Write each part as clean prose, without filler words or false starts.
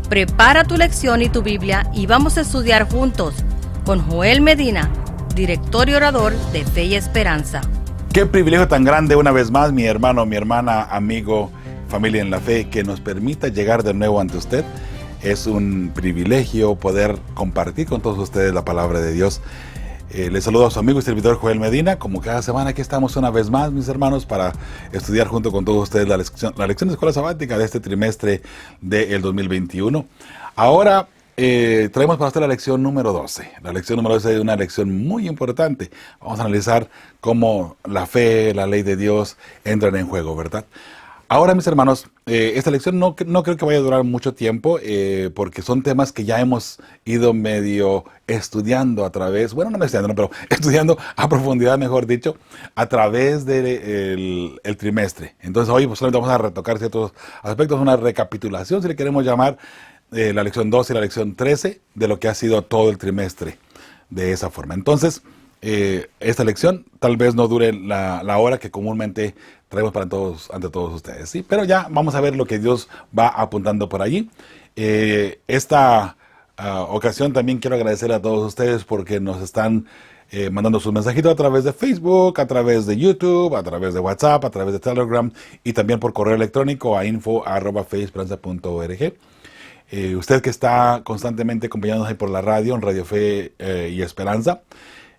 Prepara tu lección y tu Biblia y vamos a estudiar juntos con Joel Medina, director y orador de Fe y Esperanza. Qué privilegio tan grande una vez más, mi hermano, mi hermana, amigo, familia en la fe, que nos permita llegar de nuevo ante usted. Es un privilegio poder compartir con todos ustedes la palabra de Dios. Les saludo a su amigo y servidor Joel Medina. Como cada semana aquí estamos una vez más, mis hermanos, para estudiar junto con todos ustedes la lección de escuela sabática de este trimestre del 2021. Ahora traemos para usted la lección número 12. La lección número 12 es una lección muy importante. Vamos a analizar cómo la fe, la ley de Dios entran en juego, ¿verdad? Ahora, mis hermanos, esta lección no creo que vaya a durar mucho tiempo, porque son temas que ya hemos ido medio estudiando a través, bueno, no estudiando, pero estudiando a profundidad, mejor dicho, a través del trimestre. Entonces hoy pues, solamente vamos a retocar ciertos aspectos, una recapitulación, si le queremos llamar, la lección 12 y la lección 13 de lo que ha sido todo el trimestre de esa forma. Entonces, esta lección tal vez no dure la hora que comúnmente traemos ante todos ustedes, ¿sí? Pero ya vamos a ver lo que Dios va apuntando por allí. Esta ocasión también quiero agradecer a todos ustedes porque nos están mandando sus mensajitos a través de Facebook, a través de YouTube, a través de WhatsApp, a través de Telegram y también por correo electrónico a info@feesperanza.org. Usted que está constantemente acompañándonos ahí por la radio, en Radio Fe y Esperanza,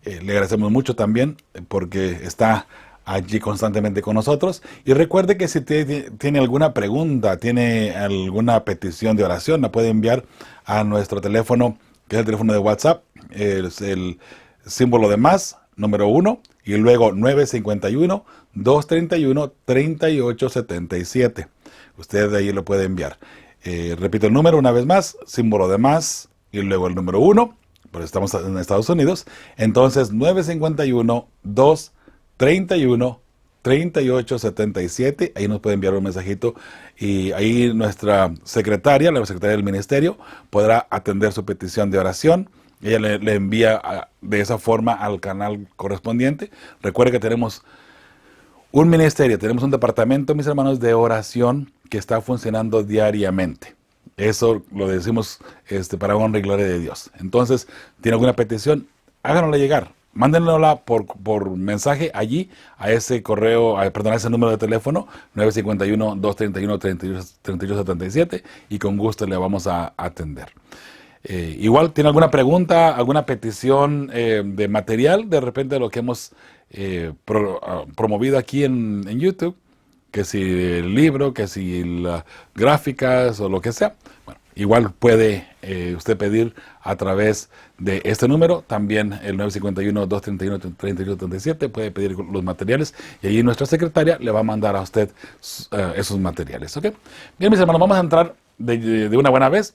le agradecemos mucho también porque está allí constantemente con nosotros. Y recuerde que si tiene alguna pregunta, tiene alguna petición de oración, la puede enviar a nuestro teléfono, que es el teléfono de WhatsApp, es el símbolo de más, número 1, y luego 951-231-3877. Usted de ahí lo puede enviar. Repito el número una vez más, símbolo de más, y luego el número 1, pero estamos en Estados Unidos, entonces 951-231-3877, ahí nos puede enviar un mensajito y ahí nuestra secretaria, la secretaria del ministerio, podrá atender su petición de oración. Ella le envía de esa forma al canal correspondiente. Recuerde que tenemos un ministerio, tenemos un departamento, mis hermanos, de oración que está funcionando diariamente. Eso lo decimos para honra y gloria de Dios. Entonces, ¿tiene alguna petición? Háganosla llegar. Mándenla por mensaje allí, a ese correo, a ese número de teléfono, 951-231-3877, y con gusto le vamos a atender. Igual, ¿tiene alguna pregunta, alguna petición de material, de repente de lo que hemos promovido aquí en YouTube? Que si el libro, que si las gráficas o lo que sea. Bueno, igual puede usted pedir a través de este número, también el 951-231-3877, puede pedir los materiales y allí nuestra secretaria le va a mandar a usted esos materiales, ¿ok? Bien, mis hermanos, vamos a entrar de una buena vez.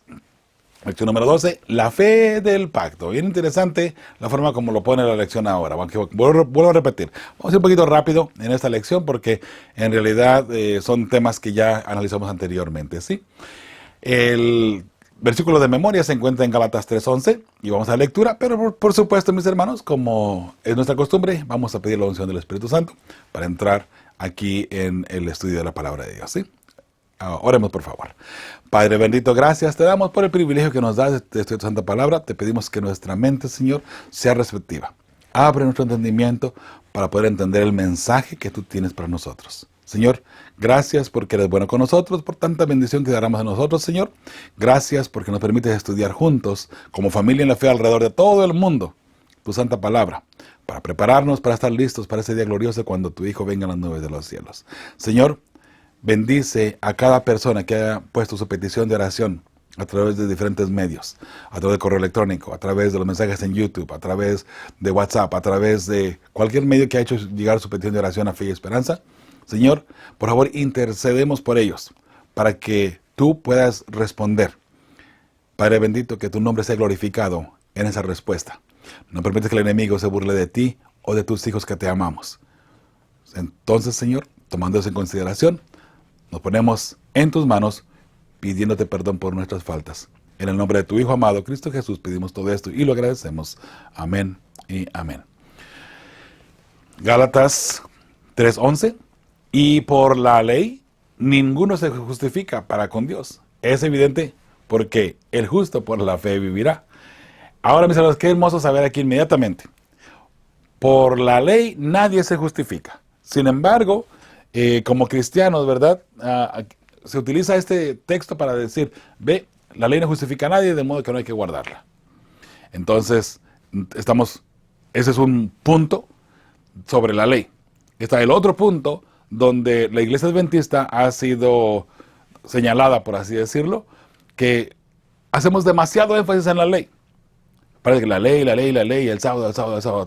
Lección número 12, la fe del pacto. Bien interesante la forma como lo pone la lección ahora. Vuelvo a repetir. Vamos a ir un poquito rápido en esta lección porque en realidad son temas que ya analizamos anteriormente, ¿sí? El versículo de memoria se encuentra en Gálatas 3:11 y vamos a la lectura, pero por supuesto, mis hermanos, como es nuestra costumbre, vamos a pedir la unción del Espíritu Santo para entrar aquí en el estudio de la palabra de Dios, ¿sí? Oremos, por favor. Padre bendito, gracias te damos por el privilegio que nos das de tu santa palabra. Te pedimos que nuestra mente, Señor, sea receptiva. Abre nuestro entendimiento para poder entender el mensaje que tú tienes para nosotros. Señor, gracias porque eres bueno con nosotros, por tanta bendición que daremos a nosotros, Señor. Gracias porque nos permites estudiar juntos, como familia en la fe alrededor de todo el mundo, tu santa palabra, para prepararnos para estar listos para ese día glorioso cuando tu Hijo venga en las nubes de los cielos. Señor, bendice a cada persona que haya puesto su petición de oración a través de diferentes medios, a través del correo electrónico, a través de los mensajes en YouTube, a través de WhatsApp, a través de cualquier medio que ha hecho llegar su petición de oración a Fe y Esperanza. Señor, por favor, intercedemos por ellos para que tú puedas responder. Padre bendito, que tu nombre sea glorificado en esa respuesta. No permites que el enemigo se burle de ti o de tus hijos que te amamos. Entonces, Señor, tomando eso en consideración, nos ponemos en tus manos pidiéndote perdón por nuestras faltas. En el nombre de tu Hijo amado, Cristo Jesús, pedimos todo esto y lo agradecemos. Amén y amén. Gálatas 3:11. Y por la ley, ninguno se justifica para con Dios. Es evidente porque el justo por la fe vivirá. Ahora, mis hermanos, qué hermoso saber aquí inmediatamente. Por la ley nadie se justifica. Sin embargo, como cristianos, ¿verdad? Se utiliza este texto para decir, ve, la ley no justifica a nadie, de modo que no hay que guardarla. Entonces, ese es un punto sobre la ley. Está el otro punto donde la iglesia adventista ha sido señalada, por así decirlo, que hacemos demasiado énfasis en la ley. Parece que la ley, el sábado,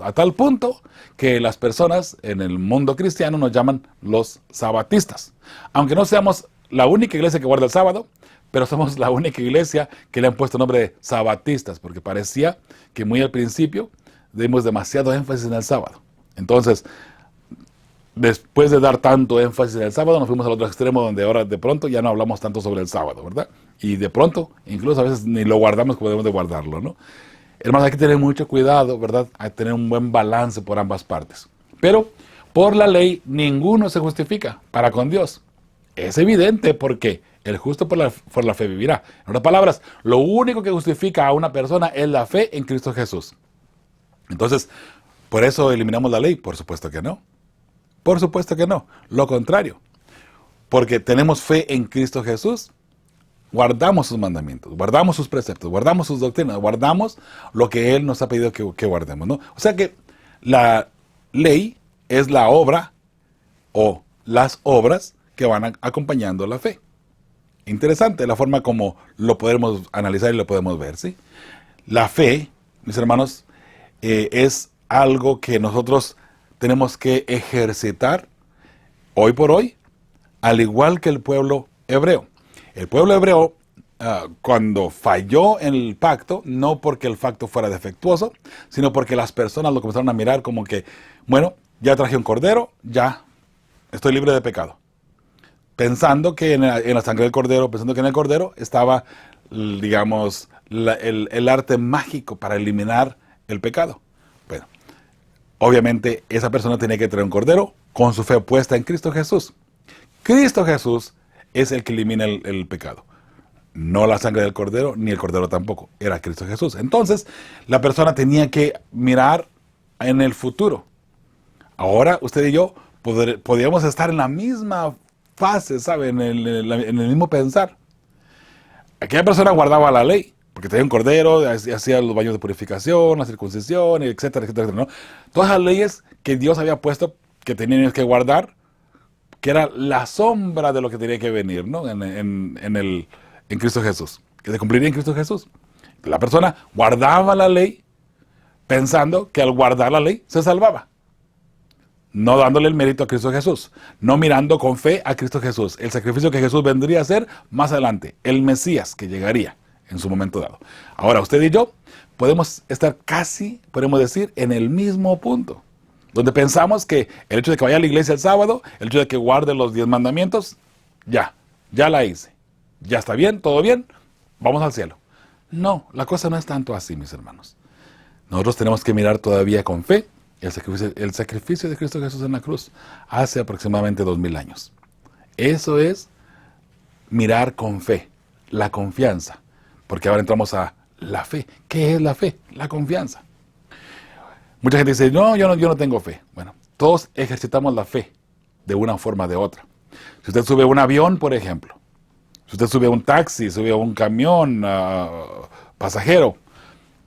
a tal punto que las personas en el mundo cristiano nos llaman los sabatistas. Aunque no seamos la única iglesia que guarda el sábado, pero somos la única iglesia que le han puesto nombre de sabatistas, porque parecía que muy al principio dimos demasiado énfasis en el sábado. Entonces, después de dar tanto énfasis en el sábado, nos fuimos al otro extremo donde ahora de pronto ya no hablamos tanto sobre el sábado, ¿verdad? Y de pronto, incluso a veces ni lo guardamos como debemos de guardarlo, ¿no? Hermanos, hay que tener mucho cuidado, ¿verdad? Hay que tener un buen balance por ambas partes. Pero por la ley ninguno se justifica para con Dios. Es evidente porque el justo por la fe vivirá. En otras palabras, lo único que justifica a una persona es la fe en Cristo Jesús. Entonces, ¿por eso eliminamos la ley? Por supuesto que no. Por supuesto que no. Lo contrario. Porque tenemos fe en Cristo Jesús, guardamos sus mandamientos, guardamos sus preceptos, guardamos sus doctrinas, guardamos lo que Él nos ha pedido que guardemos, ¿no? O sea que la ley es la obra o las obras que van acompañando la fe. Interesante la forma como lo podemos analizar y lo podemos ver, ¿sí? La fe, mis hermanos, es algo que nosotros tenemos que ejercitar hoy por hoy, al igual que el pueblo hebreo. El pueblo hebreo, cuando falló en el pacto, no porque el pacto fuera defectuoso, sino porque las personas lo comenzaron a mirar como que, bueno, ya traje un cordero, ya estoy libre de pecado. Pensando que en la sangre del cordero, pensando que en el cordero estaba, digamos, el arte mágico para eliminar el pecado. Bueno, obviamente esa persona tenía que traer un cordero con su fe puesta en Cristo Jesús. Cristo Jesús es el que elimina el pecado. No la sangre del cordero, ni el cordero tampoco. Era Cristo Jesús. Entonces, la persona tenía que mirar en el futuro. Ahora, usted y yo podríamos estar en la misma fase, ¿sabe? En el mismo pensar. Aquella persona guardaba la ley, porque tenía un cordero, hacía los baños de purificación, la circuncisión, etcétera, etcétera, ¿no? Todas las leyes que Dios había puesto que tenían que guardar, que era la sombra de lo que tenía que venir, ¿no? En Cristo Jesús, que se cumpliría en Cristo Jesús. La persona guardaba la ley pensando que al guardar la ley se salvaba. No dándole el mérito a Cristo Jesús, no mirando con fe a Cristo Jesús, el sacrificio que Jesús vendría a hacer más adelante, el Mesías que llegaría en su momento dado. Ahora, usted y yo podemos estar casi, podemos decir, en el mismo punto. Donde pensamos que el hecho de que vaya a la iglesia el sábado, el hecho de que guarde los 10 mandamientos, ya la hice. Ya está bien, todo bien, vamos al cielo. No, la cosa no es tanto así, mis hermanos. Nosotros tenemos que mirar todavía con fe el sacrificio de Cristo Jesús en la cruz hace aproximadamente 2000 años. Eso es mirar con fe, la confianza. Porque ahora entramos a la fe. ¿Qué es la fe? La confianza. Mucha gente dice, no, yo no tengo fe. Bueno, todos ejercitamos la fe de una forma o de otra. Si usted sube a un avión, por ejemplo, si usted sube a un taxi, sube a un camión pasajero,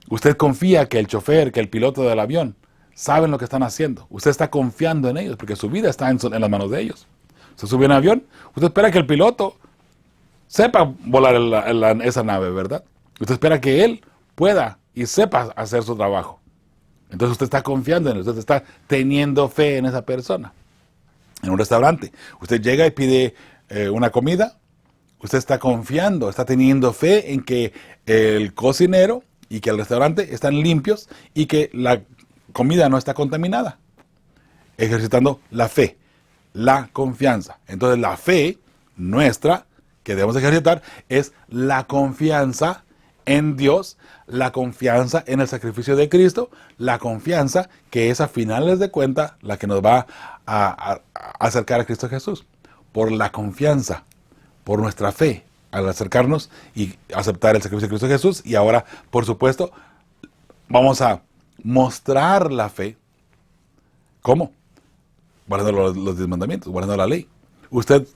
usted confía que el chofer, que el piloto del avión, saben lo que están haciendo. Usted está confiando en ellos, porque su vida está en las manos de ellos. Usted sube a un avión, usted espera que el piloto sepa volar esa nave, ¿verdad? Usted espera que él pueda y sepa hacer su trabajo. Entonces usted está confiando en él, usted está teniendo fe en esa persona. En un restaurante, usted llega y pide una comida, usted está confiando, está teniendo fe en que el cocinero y que el restaurante están limpios y que la comida no está contaminada. Ejercitando la fe, la confianza. Entonces la fe nuestra que debemos ejercitar es la confianza en Dios, la confianza en el sacrificio de Cristo, la confianza que es a finales de cuentas la que nos va a acercar a Cristo Jesús. Por la confianza, por nuestra fe al acercarnos y aceptar el sacrificio de Cristo Jesús. Y ahora, por supuesto, vamos a mostrar la fe. ¿Cómo? Guardando los 10 mandamientos, guardando la ley. Usted,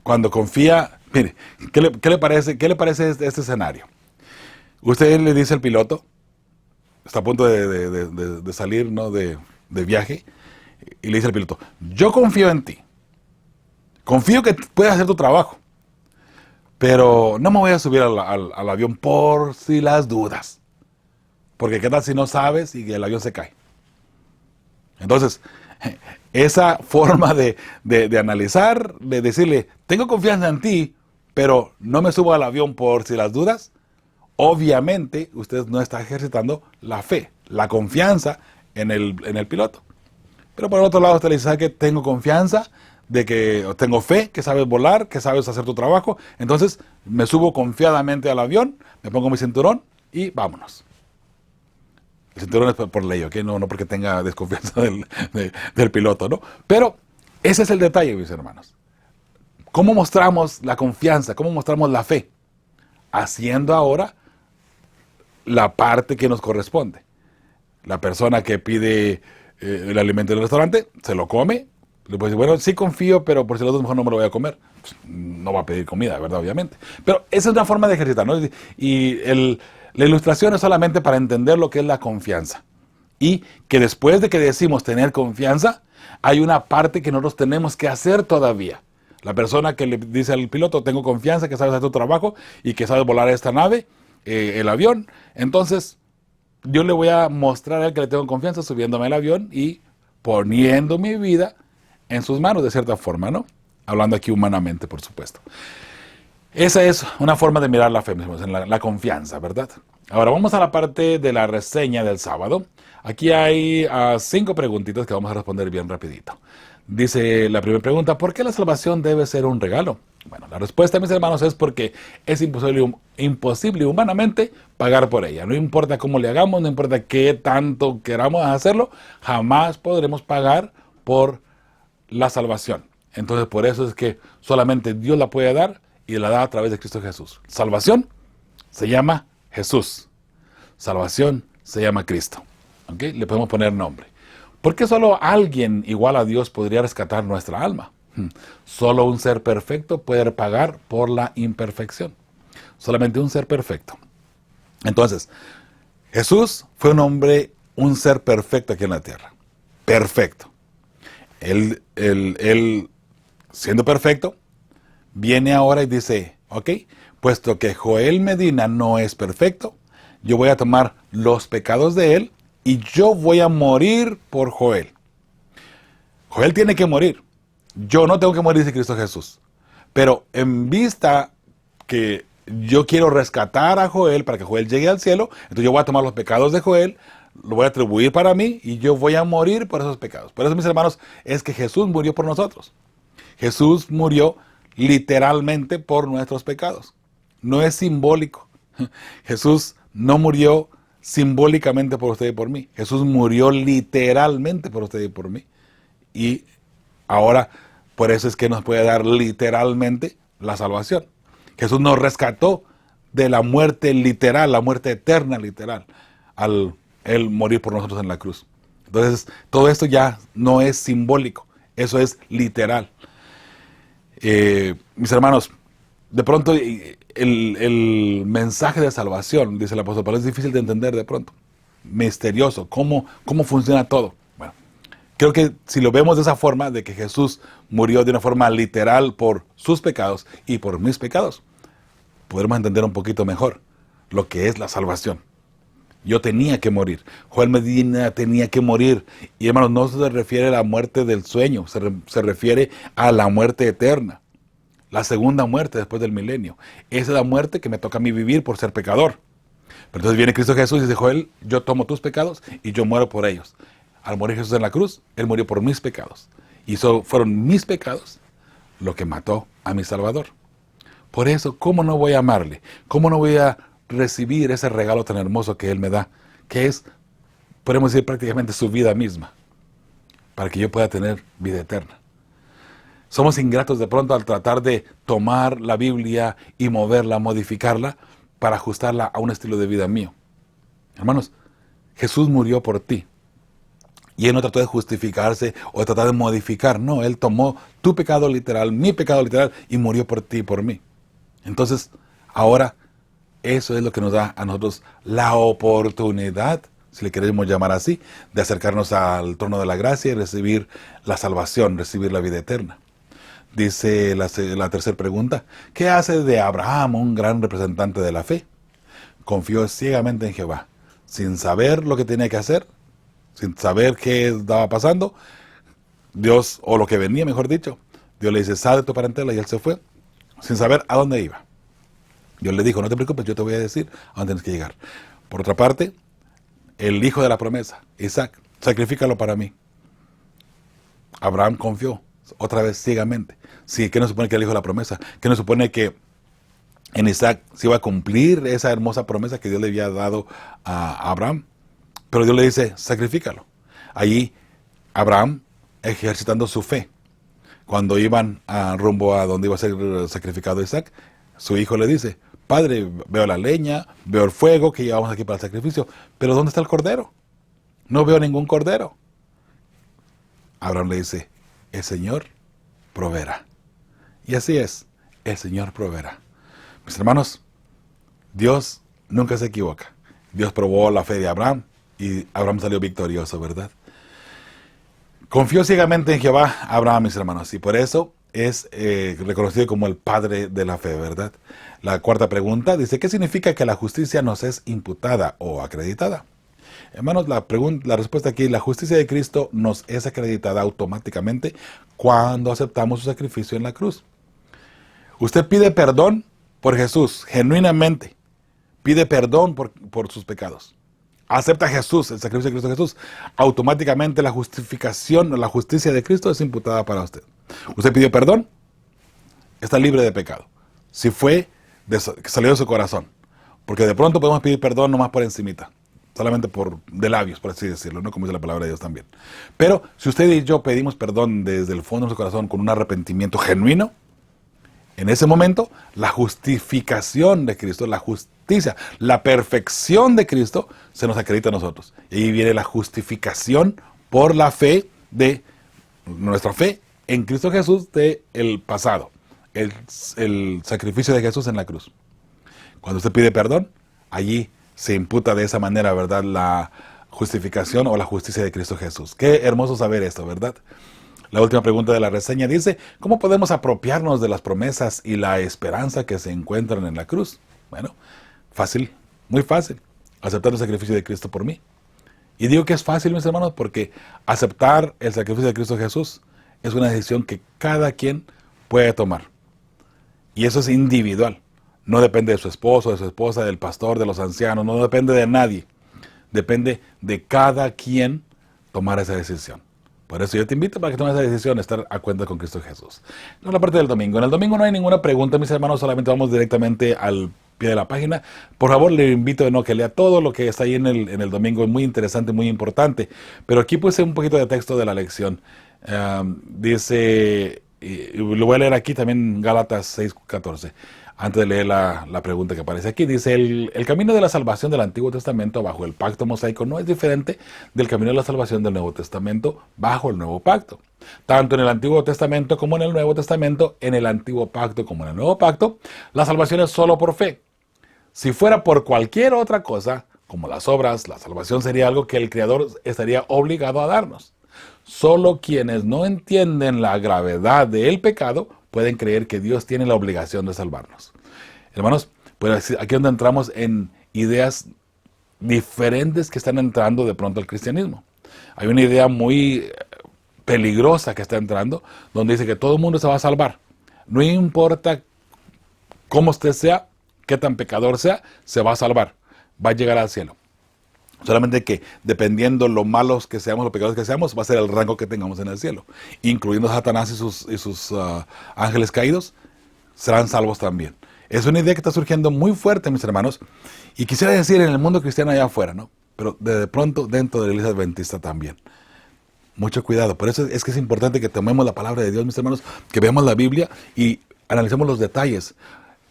cuando confía, mire, ¿qué le parece este escenario? Usted le dice al piloto, está a punto de salir, ¿no?, de viaje, y le dice al piloto, yo confío en ti, confío que puedes hacer tu trabajo, pero no me voy a subir al avión por si las dudas, porque qué tal si no sabes y el avión se cae. Entonces, esa forma de analizar, de decirle, tengo confianza en ti, pero no me subo al avión por si las dudas, obviamente usted no está ejercitando la fe, la confianza en el piloto. Pero por el otro lado usted le dice, ¿sabe qué? Tengo confianza de que tengo fe, que sabes volar, que sabes hacer tu trabajo. Entonces me subo confiadamente al avión, me pongo mi cinturón y vámonos. El cinturón es por ley, ¿ok? No porque tenga desconfianza del piloto, ¿no? Pero ese es el detalle, mis hermanos. ¿Cómo mostramos la confianza? ¿Cómo mostramos la fe? Haciendo ahora la parte que nos corresponde. La persona que pide el alimento en el restaurante, se lo come. Le puede decir, bueno, sí confío, pero por si los dos mejor no me lo voy a comer. Pues, no va a pedir comida, ¿verdad? Obviamente. Pero esa es una forma de ejercitar, ¿no? Y la ilustración es solamente para entender lo que es la confianza. Y que después de que decimos tener confianza, hay una parte que nosotros tenemos que hacer todavía. La persona que le dice al piloto, tengo confianza, que sabes hacer tu trabajo y que sabes volar esta nave, el avión. Entonces, yo le voy a mostrar a él que le tengo confianza subiéndome al avión y poniendo mi vida en sus manos de cierta forma, ¿no? Hablando aquí humanamente, por supuesto. Esa es una forma de mirar la fe, en la confianza, ¿verdad? Ahora vamos a la parte de la reseña del sábado. Aquí hay 5 preguntitas que vamos a responder bien rapidito. Dice la primera pregunta, ¿por qué la salvación debe ser un regalo? Bueno, la respuesta, mis hermanos, es porque es imposible humanamente pagar por ella. No importa cómo le hagamos, no importa qué tanto queramos hacerlo, jamás podremos pagar por la salvación. Entonces, por eso es que solamente Dios la puede dar y la da a través de Cristo Jesús. Salvación se llama Jesús. Salvación se llama Cristo. ¿Ok? Le podemos poner nombre. ¿Por qué solo alguien igual a Dios podría rescatar nuestra alma? Solo un ser perfecto puede pagar por la imperfección. Solamente un ser perfecto. Entonces, Jesús fue un hombre, un ser perfecto aquí en la tierra. Perfecto. Él siendo perfecto, viene ahora y dice, ok, puesto que Joel Medina no es perfecto, yo voy a tomar los pecados de él y yo voy a morir por Joel. Joel tiene que morir. Yo no tengo que morir, dice Cristo Jesús. Pero en vista que yo quiero rescatar a Joel para que Joel llegue al cielo, entonces yo voy a tomar los pecados de Joel, lo voy a atribuir para mí y yo voy a morir por esos pecados. Por eso, mis hermanos, es que Jesús murió por nosotros. Jesús murió literalmente por nuestros pecados. No es simbólico. Jesús no murió simbólicamente por usted y por mí. Jesús murió literalmente por usted y por mí. Y ahora, por eso es que nos puede dar literalmente la salvación. Jesús nos rescató de la muerte literal, la muerte eterna literal, al Él morir por nosotros en la cruz. Entonces, todo esto ya no es simbólico, eso es literal. Mis hermanos, de pronto el mensaje de salvación, dice el apóstol Pablo, es difícil de entender de pronto, misterioso, cómo funciona todo. Bueno, creo que si lo vemos de esa forma, de que Jesús murió de una forma literal por sus pecados y por mis pecados, podremos entender un poquito mejor lo que es la salvación. Yo tenía que morir. Joel Medina tenía que morir. Y hermanos, no se refiere a la muerte del sueño, se refiere a la muerte eterna. La segunda muerte después del milenio. Esa es la muerte que me toca a mí vivir por ser pecador. Pero entonces viene Cristo Jesús y dice, Joel, yo tomo tus pecados y yo muero por ellos. Al morir Jesús en la cruz, Él murió por mis pecados. Y fueron mis pecados lo que mató a mi Salvador. Por eso, ¿cómo no voy a amarle? ¿Cómo no voy a recibir ese regalo tan hermoso que Él me da? Que es, podemos decir, prácticamente su vida misma, para que yo pueda tener vida eterna. Somos ingratos de pronto al tratar de tomar la Biblia y moverla, modificarla, para ajustarla a un estilo de vida mío. Hermanos, Jesús murió por ti. Y Él no trató de justificarse o tratar de modificar. No, Él tomó tu pecado literal, mi pecado literal, y murió por ti y por mí. Entonces, ahora, eso es lo que nos da a nosotros la oportunidad, si le queremos llamar así, de acercarnos al trono de la gracia y recibir la salvación, recibir la vida eterna. Dice la tercera pregunta: ¿qué hace de Abraham un gran representante de la fe? Confió ciegamente en Jehová, sin saber lo que tenía que hacer, sin saber qué estaba pasando. Dios, o lo que venía, mejor dicho, Dios le dice: sal de tu parentela, y él se fue, sin saber a dónde iba. Dios le dijo: no te preocupes, yo te voy a decir a dónde tienes que llegar. Por otra parte, el hijo de la promesa, Isaac, sacrifícalo para mí. Abraham confió, otra vez ciegamente. Sí, ¿qué nos supone que era el hijo de la promesa? ¿Qué nos supone que en Isaac se iba a cumplir esa hermosa promesa que Dios le había dado a Abraham? Pero Dios le dice: sacrifícalo. Allí Abraham, ejercitando su fe, cuando iban rumbo a donde iba a ser sacrificado Isaac, su hijo le dice: padre, veo la leña, veo el fuego que llevamos aquí para el sacrificio, pero ¿dónde está el cordero? No veo ningún cordero. Abraham le dice: el Señor proveerá. Y así es, el Señor proveerá. Mis hermanos, Dios nunca se equivoca. Dios probó la fe de Abraham y Abraham salió victorioso, ¿verdad? Confió ciegamente en Jehová Abraham, mis hermanos, y por eso es reconocido como el padre de la fe, ¿verdad? La cuarta pregunta dice: ¿qué significa que la justicia nos es imputada o acreditada? Hermanos, la respuesta aquí: la justicia de Cristo nos es acreditada automáticamente cuando aceptamos su sacrificio en la cruz. Usted pide perdón por Jesús, genuinamente. Pide perdón por sus pecados. Acepta a Jesús, el sacrificio de Cristo Jesús. Automáticamente la justificación, la justicia de Cristo es imputada para usted. Usted pidió perdón, está libre de pecado. Si fue que salió de su corazón. Porque de pronto podemos pedir perdón nomás por encimita. Solamente de labios, por así decirlo, ¿no? Como dice la palabra de Dios también. Pero si usted y yo pedimos perdón desde el fondo de nuestro corazón con un arrepentimiento genuino, en ese momento la justificación de Cristo, la justicia, la perfección de Cristo se nos acredita a nosotros. Y ahí viene la justificación por la fe de nuestra fe en Cristo Jesús del pasado. El sacrificio de Jesús en la cruz. Cuando usted pide perdón, allí se imputa de esa manera, ¿verdad?, la justificación o la justicia de Cristo Jesús. Qué hermoso saber esto, ¿verdad? La última pregunta de la reseña dice: ¿cómo podemos apropiarnos de las promesas y la esperanza que se encuentran en la cruz? Bueno, fácil, muy fácil. Aceptar el sacrificio de Cristo por mí. Y digo que es fácil, mis hermanos, porque aceptar el sacrificio de Cristo Jesús es una decisión que cada quien puede tomar. Y eso es individual. No depende de su esposo, de su esposa, del pastor, de los ancianos, no depende de nadie. Depende de cada quien tomar esa decisión. Por eso yo te invito para que tomes esa decisión de estar a cuenta con Cristo Jesús. No la parte del domingo. En el domingo no hay ninguna pregunta, mis hermanos, solamente vamos directamente al pie de la página. Por favor, le invito que lea todo lo que está ahí en el domingo. Es muy interesante, muy importante. Pero aquí puse un poquito de texto de la lección. Dice, y lo voy a leer aquí también, Gálatas 6:14. Antes de leer la pregunta que aparece aquí, dice: el camino de la salvación del Antiguo Testamento bajo el pacto mosaico no es diferente del camino de la salvación del Nuevo Testamento bajo el Nuevo Pacto. Tanto en el Antiguo Testamento como en el Nuevo Testamento, en el Antiguo Pacto como en el Nuevo Pacto, la salvación es solo por fe. Si fuera por cualquier otra cosa, como las obras, la salvación sería algo que el Creador estaría obligado a darnos. Solo quienes no entienden la gravedad del pecado pueden creer que Dios tiene la obligación de salvarnos. Hermanos, pues aquí es donde entramos en ideas diferentes que están entrando de pronto al cristianismo. Hay una idea muy peligrosa que está entrando, donde dice que todo el mundo se va a salvar. No importa cómo usted sea, qué tan pecador sea, se va a salvar. Va a llegar al cielo. Solamente que dependiendo lo malos que seamos, lo pecadores que seamos, va a ser el rango que tengamos en el cielo. Incluyendo Satanás y sus ángeles caídos, serán salvos también. Es una idea que está surgiendo muy fuerte, mis hermanos. Y quisiera decir en el mundo cristiano allá afuera, ¿no? Pero de pronto dentro de la iglesia adventista también. Mucho cuidado. Por eso es que es importante que tomemos la palabra de Dios, mis hermanos, que veamos la Biblia y analicemos los detalles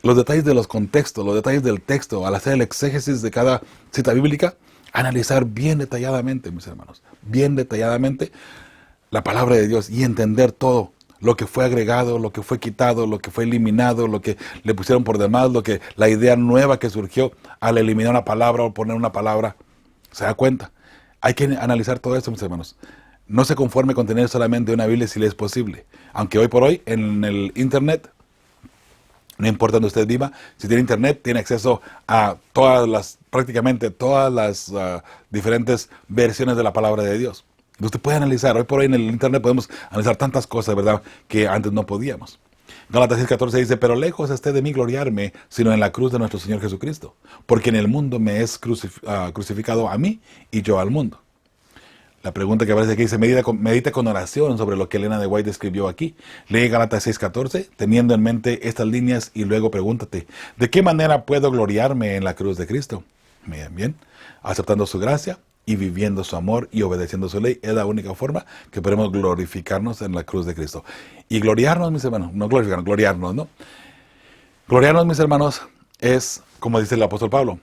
de los contextos, los detalles del texto, al hacer el exégesis de cada cita bíblica, analizar bien detalladamente, mis hermanos, bien detalladamente la palabra de Dios y entender todo, lo que fue agregado, lo que fue quitado, lo que fue eliminado, lo que le pusieron por demás, la idea nueva que surgió al eliminar una palabra o poner una palabra. ¿Se da cuenta? Hay que analizar todo esto, mis hermanos. No se conforme con tener solamente una Biblia si le es posible. Aunque hoy por hoy en el Internet, no importa donde usted viva, si tiene Internet, tiene acceso a prácticamente todas las diferentes versiones de la palabra de Dios. Usted puede analizar. Hoy por hoy en el Internet podemos analizar tantas cosas, ¿verdad?, que antes no podíamos. Gálatas 6:14 dice, pero lejos esté de mí gloriarme, sino en la cruz de nuestro Señor Jesucristo, porque en el mundo me es crucificado a mí y yo al mundo. La pregunta que aparece aquí dice, medita con oración sobre lo que Elena de White escribió aquí. Lee Gálatas 6:14, teniendo en mente estas líneas y luego pregúntate, ¿de qué manera puedo gloriarme en la cruz de Cristo? Bien, aceptando su gracia y viviendo su amor y obedeciendo su ley. Es la única forma que podemos glorificarnos en la cruz de Cristo. Y gloriarnos, mis hermanos, no glorificarnos, gloriarnos, ¿no? Gloriarnos, mis hermanos, es, como dice el apóstol Pablo,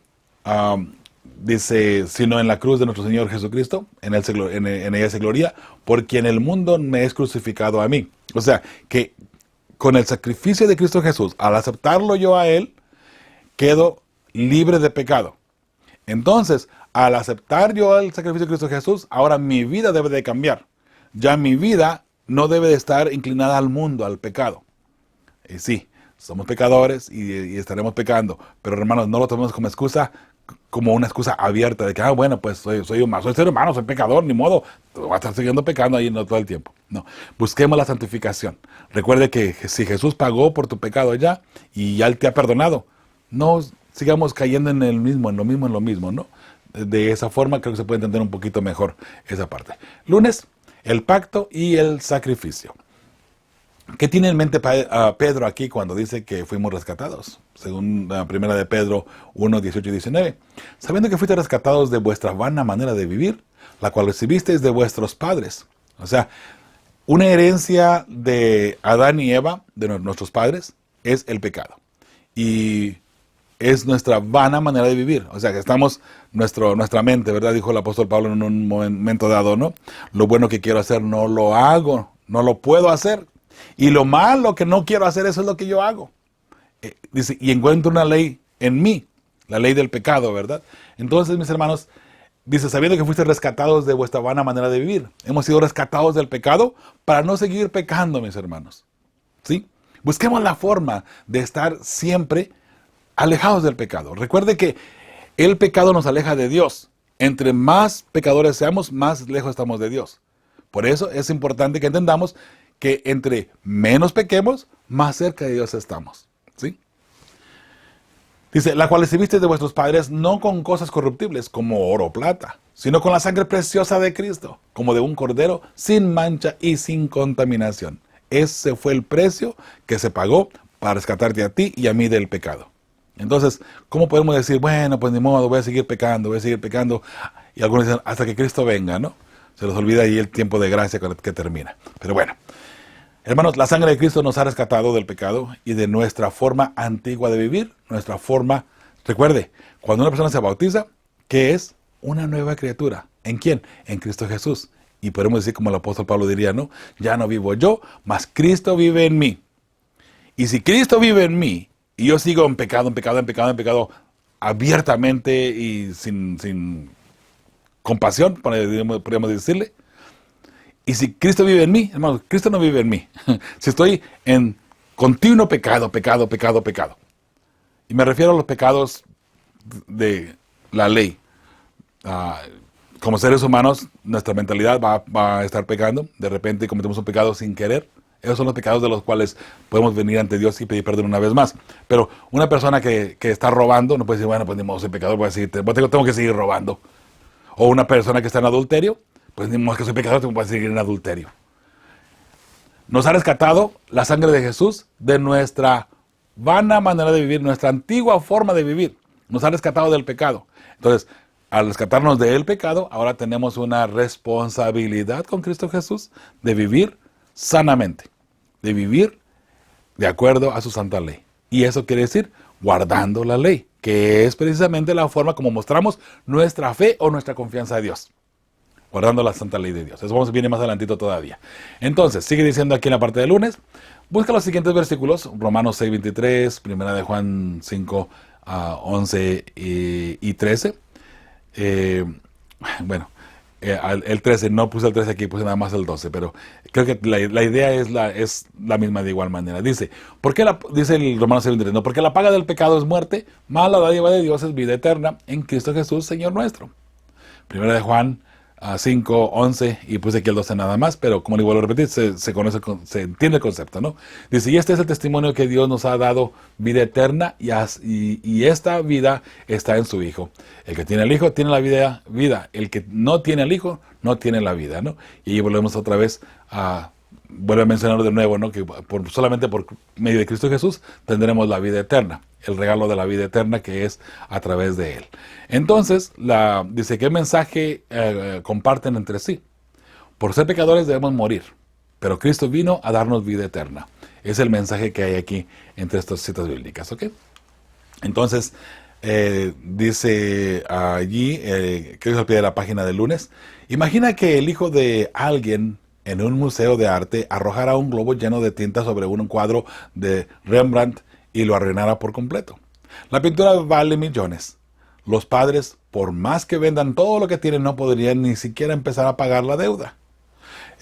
dice, sino en la cruz de nuestro Señor Jesucristo, en ella se gloria, porque en el mundo me es crucificado a mí. O sea, que con el sacrificio de Cristo Jesús, al aceptarlo yo a Él, quedo libre de pecado. Entonces, al aceptar yo el sacrificio de Cristo Jesús, ahora mi vida debe de cambiar. Ya mi vida no debe de estar inclinada al mundo, al pecado. Y sí, somos pecadores y estaremos pecando, pero hermanos, no lo tomemos como excusa, como una excusa abierta de que, bueno, pues soy ser humano, soy pecador, ni modo, voy a estar siguiendo pecando ahí no todo el tiempo. No, busquemos la santificación. Recuerde que si Jesús pagó por tu pecado ya y ya Él te ha perdonado, no sigamos cayendo en lo mismo, ¿no? De esa forma creo que se puede entender un poquito mejor esa parte. Lunes, el pacto y el sacrificio. ¿Qué tiene en mente Pedro aquí cuando dice que fuimos rescatados? Según la primera de Pedro 1, 18 y 19. Sabiendo que fuiste rescatados de vuestra vana manera de vivir, la cual recibisteis de vuestros padres. O sea, una herencia de Adán y Eva, de nuestros padres, es el pecado. Y es nuestra vana manera de vivir. O sea, que estamos, nuestra mente, ¿verdad? Dijo el apóstol Pablo en un momento dado, ¿no? Lo bueno que quiero hacer no lo hago, no lo puedo hacer. Y lo malo que no quiero hacer, eso es lo que yo hago. Dice, y encuentro una ley en mí, la ley del pecado, ¿verdad? Entonces, mis hermanos, dice, sabiendo que fuiste rescatados de vuestra vana manera de vivir. Hemos sido rescatados del pecado para no seguir pecando, mis hermanos. ¿Sí? Busquemos la forma de estar siempre alejados del pecado. Recuerde que el pecado nos aleja de Dios. Entre más pecadores seamos, más lejos estamos de Dios. Por eso es importante que entendamos que entre menos pequemos, más cerca de Dios estamos. ¿Sí? Dice, la cual recibiste de vuestros padres no con cosas corruptibles como oro o plata, sino con la sangre preciosa de Cristo, como de un cordero sin mancha y sin contaminación. Ese fue el precio que se pagó para rescatarte a ti y a mí del pecado. Entonces, ¿cómo podemos decir, bueno, pues ni modo, voy a seguir pecando? Y algunos dicen, hasta que Cristo venga, ¿no? Se les olvida ahí el tiempo de gracia que termina. Pero bueno, hermanos, la sangre de Cristo nos ha rescatado del pecado y de nuestra forma antigua de vivir, nuestra forma. Recuerde, cuando una persona se bautiza, ¿qué es? Una nueva criatura. ¿En quién? En Cristo Jesús. Y podemos decir, como el apóstol Pablo diría, ¿no? Ya no vivo yo, mas Cristo vive en mí. Y si Cristo vive en mí, y yo sigo en pecado, abiertamente y sin compasión, podríamos decirle. Y si Cristo vive en mí, hermanos, Cristo no vive en mí. Si estoy en continuo pecado. Y me refiero a los pecados de la ley. Como seres humanos, nuestra mentalidad va a estar pecando. De repente cometemos un pecado sin querer. Esos son los pecados de los cuales podemos venir ante Dios y pedir perdón una vez más. Pero una persona que está robando, no puede decir, bueno, pues ni modo, soy pecador, tengo que seguir robando. O una persona que está en adulterio, pues ni modo que soy pecador, tengo que seguir en adulterio. Nos ha rescatado la sangre de Jesús de nuestra vana manera de vivir, nuestra antigua forma de vivir. Nos ha rescatado del pecado. Entonces, al rescatarnos del pecado, ahora tenemos una responsabilidad con Cristo Jesús de vivir sanamente, de vivir de acuerdo a su santa ley. Y eso quiere decir guardando la ley, que es precisamente la forma como mostramos nuestra fe o nuestra confianza en Dios. Guardando la santa ley de Dios. Eso viene más adelantito todavía. Entonces, sigue diciendo aquí en la parte de lunes, busca los siguientes versículos, Romanos 6:23, Primera de Juan 5, 11 y 13. El 13, no puse el 13 aquí, puse nada más el 12, pero creo que la idea es la misma de igual manera. Dice el Romanos 6:23, no, porque la paga del pecado es muerte, mas la dádiva de Dios es vida eterna en Cristo Jesús, Señor nuestro. Primera de Juan 5, 11, y puse aquí el 12 nada más, pero como le vuelvo a repetir, se entiende el concepto, ¿no? Dice, y este es el testimonio que Dios nos ha dado vida eterna, y esta vida está en su Hijo. El que tiene el Hijo tiene la vida. El que no tiene el Hijo no tiene la vida, ¿no? Y ahí volvemos otra vez vuelve a mencionar de nuevo, ¿no? Que solamente por medio de Cristo Jesús tendremos la vida eterna, el regalo de la vida eterna que es a través de Él. Entonces, dice, ¿qué mensaje comparten entre sí? Por ser pecadores debemos morir, pero Cristo vino a darnos vida eterna. Es el mensaje que hay aquí entre estas citas bíblicas, ¿ok? Entonces, dice allí, creo que es al pie de la página del lunes, imagina que el hijo de alguien en un museo de arte arrojara un globo lleno de tinta sobre un cuadro de Rembrandt y lo arruinara por completo. La pintura vale millones. Los padres, por más que vendan todo lo que tienen, no podrían ni siquiera empezar a pagar la deuda.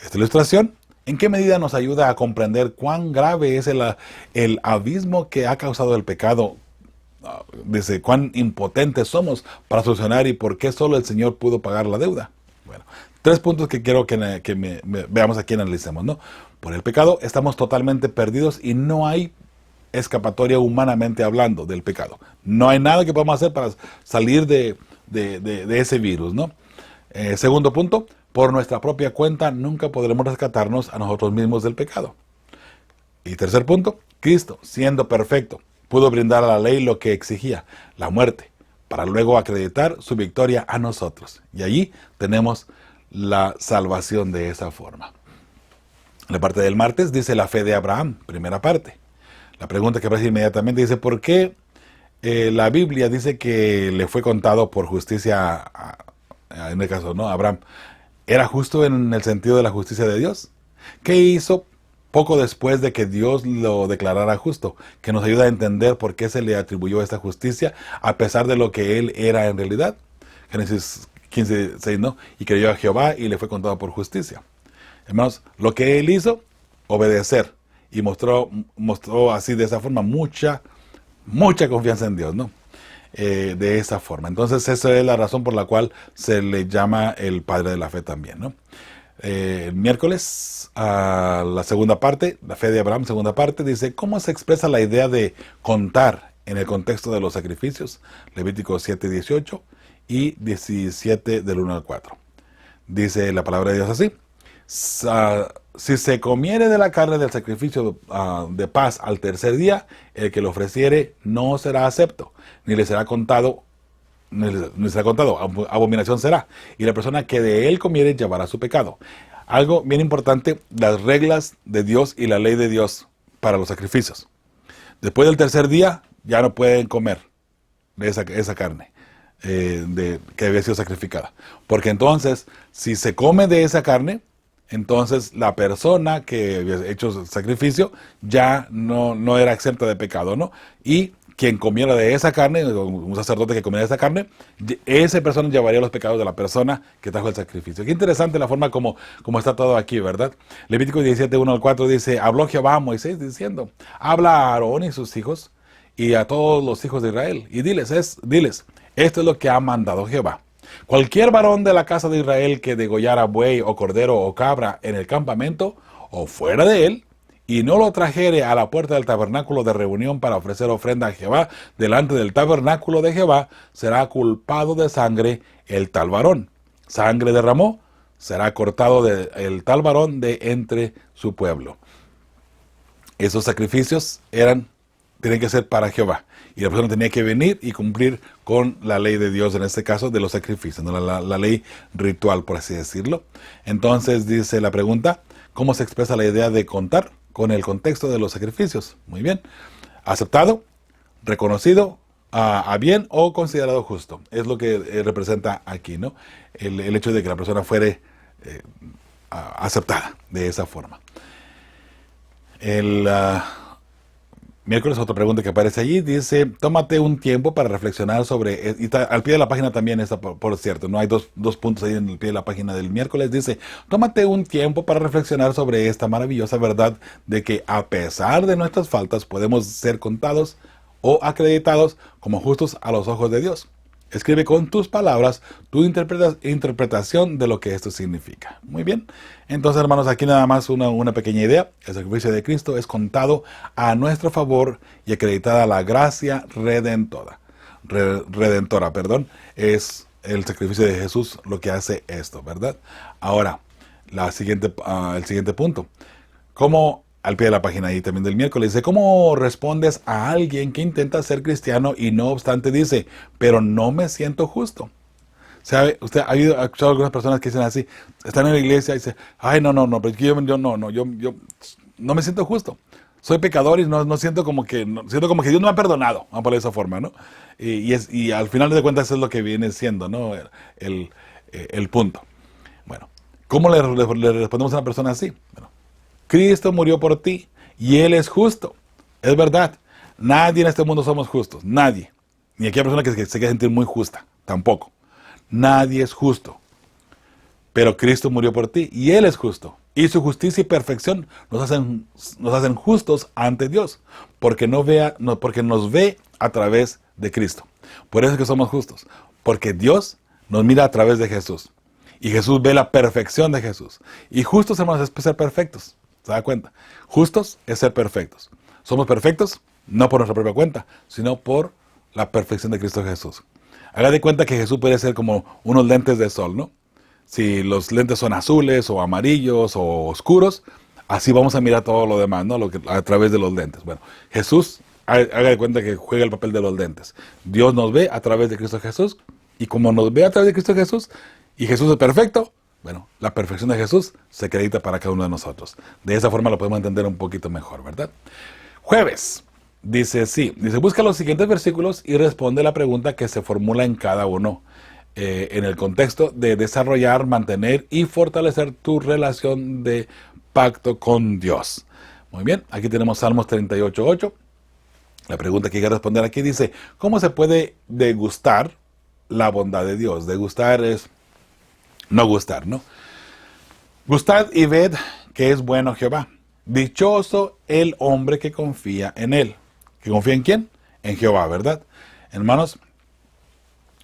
Esta ilustración, ¿en qué medida nos ayuda a comprender cuán grave es el abismo que ha causado el pecado? Dice, cuán impotentes somos para solucionar y por qué solo el Señor pudo pagar la deuda. Bueno, 3 puntos que quiero que veamos aquí, analicemos, ¿no? Por el pecado estamos totalmente perdidos y no hay escapatoria humanamente hablando del pecado. No hay nada que podamos hacer para salir de ese virus, ¿no? Segundo punto, por nuestra propia cuenta nunca podremos rescatarnos a nosotros mismos del pecado. Y tercer punto, Cristo, siendo perfecto, pudo brindar a la ley lo que exigía, la muerte, para luego acreditar su victoria a nosotros. Y allí tenemos la salvación de esa forma. La parte del martes dice la fe de Abraham, primera parte. La pregunta que aparece inmediatamente dice, ¿por qué la Biblia dice que le fue contado por justicia, en el caso, ¿no? Abraham, ¿era justo en el sentido de la justicia de Dios? ¿Qué hizo poco después de que Dios lo declarara justo? Que nos ayuda a entender por qué se le atribuyó esta justicia a pesar de lo que él era en realidad. Génesis 15:6, ¿no? Y creyó a Jehová y le fue contado por justicia. Hermanos, lo que él hizo, obedecer. Y mostró así de esa forma mucha confianza en Dios, ¿no? De esa forma. Entonces esa es la razón por la cual se le llama el padre de la fe también, ¿no? El miércoles, a la segunda parte, la fe de Abraham, segunda parte, dice, ¿cómo se expresa la idea de contar en el contexto de los sacrificios? Levítico 7:18 y 17 del 1 al 4. Dice la palabra de Dios así, si se comiere de la carne del sacrificio de paz al tercer día, el que lo ofreciere no será acepto, ni será contado, abominación será, y la persona que de él comiere llevará su pecado. Algo bien importante, las reglas de Dios y la ley de Dios para los sacrificios. Después del tercer día, ya no pueden comer de esa carne que había sido sacrificada. Porque entonces, si se come de esa carne, entonces la persona que había hecho el sacrificio ya no era exenta de pecado, ¿no? Y quien comiera de esa carne, un sacerdote que comiera de esa carne, esa persona llevaría los pecados de la persona que trajo el sacrificio. Qué interesante la forma como está todo aquí, ¿verdad? Levítico 17, 1 al 4 dice, habló Jehová a Moisés diciendo, habla a Aarón y sus hijos y a todos los hijos de Israel y diles, esto es lo que ha mandado Jehová. Cualquier varón de la casa de Israel que degollara buey o cordero o cabra en el campamento o fuera de él, y no lo trajere a la puerta del tabernáculo de reunión para ofrecer ofrenda a Jehová delante del tabernáculo de Jehová, será culpado de sangre el tal varón. Sangre derramó, será cortado el tal varón de entre su pueblo. Esos sacrificios eran tienen que ser para Jehová. Y la persona tenía que venir y cumplir con la ley de Dios, en este caso de los sacrificios, ¿no? La ley ritual, por así decirlo. Entonces dice la pregunta, ¿cómo se expresa la idea de contar con el contexto de los sacrificios? Muy bien. Aceptado, reconocido, a bien o considerado justo. Es lo que representa aquí, ¿no? El hecho de que la persona fuere aceptada de esa forma. El miércoles, otra pregunta que aparece allí, dice, tómate un tiempo para reflexionar sobre, y está, al pie de la página también está, por cierto, no hay dos puntos ahí en el pie de la página del miércoles, dice, tómate un tiempo para reflexionar sobre esta maravillosa verdad de que a pesar de nuestras faltas podemos ser contados o acreditados como justos a los ojos de Dios. Escribe con tus palabras tu interpretación de lo que esto significa. Muy bien. Entonces, hermanos, aquí nada más una pequeña idea. El sacrificio de Cristo es contado a nuestro favor y acreditada la gracia redentora. Es el sacrificio de Jesús lo que hace esto, ¿verdad? Ahora, el siguiente punto. ¿Cómo, al pie de la página ahí también del miércoles, dice, ¿cómo respondes a alguien que intenta ser cristiano y no obstante dice, pero no me siento justo? ¿Sabe? Usted ha escuchado algunas personas que dicen así, están en la iglesia y dicen, ay, no, pero yo no me siento justo. Soy pecador y no siento como que siento como que Dios no me ha perdonado, vamos a ponerlo de esa forma, ¿no? Y al final de cuentas eso es lo que viene siendo, ¿no? El punto. Bueno, ¿cómo le respondemos a una persona así? Bueno, Cristo murió por ti y Él es justo. Es verdad. Nadie en este mundo somos justos. Nadie. Ni aquella persona que se quiere sentir muy justa. Tampoco. Nadie es justo. Pero Cristo murió por ti y Él es justo. Y su justicia y perfección nos hacen justos ante Dios. Porque nos ve a través de Cristo. Por eso es que somos justos. Porque Dios nos mira a través de Jesús. Y Jesús ve la perfección de Jesús. Y justos, hermanos, es ser perfectos. ¿Se da cuenta? Justos es ser perfectos. Somos perfectos no por nuestra propia cuenta, sino por la perfección de Cristo Jesús. Haga de cuenta que Jesús puede ser como unos lentes de sol, ¿no? Si los lentes son azules o amarillos o oscuros, así vamos a mirar todo lo demás, ¿no? A través de los lentes. Bueno, Jesús, haga de cuenta que juega el papel de los lentes. Dios nos ve a través de Cristo Jesús, y como nos ve a través de Cristo Jesús, y Jesús es perfecto, bueno, la perfección de Jesús se acredita para cada uno de nosotros. De esa forma lo podemos entender un poquito mejor, ¿verdad? Jueves, dice, busca los siguientes versículos y responde la pregunta que se formula en cada uno, en el contexto de desarrollar, mantener y fortalecer tu relación de pacto con Dios. Muy bien, aquí tenemos Salmos 38:8. La pregunta que hay que responder aquí dice, ¿cómo se puede degustar la bondad de Dios? Degustar es no gustar, ¿no? Gustad y ved que es bueno Jehová. Dichoso el hombre que confía en Él. ¿Que confía en quién? En Jehová, ¿verdad? Hermanos,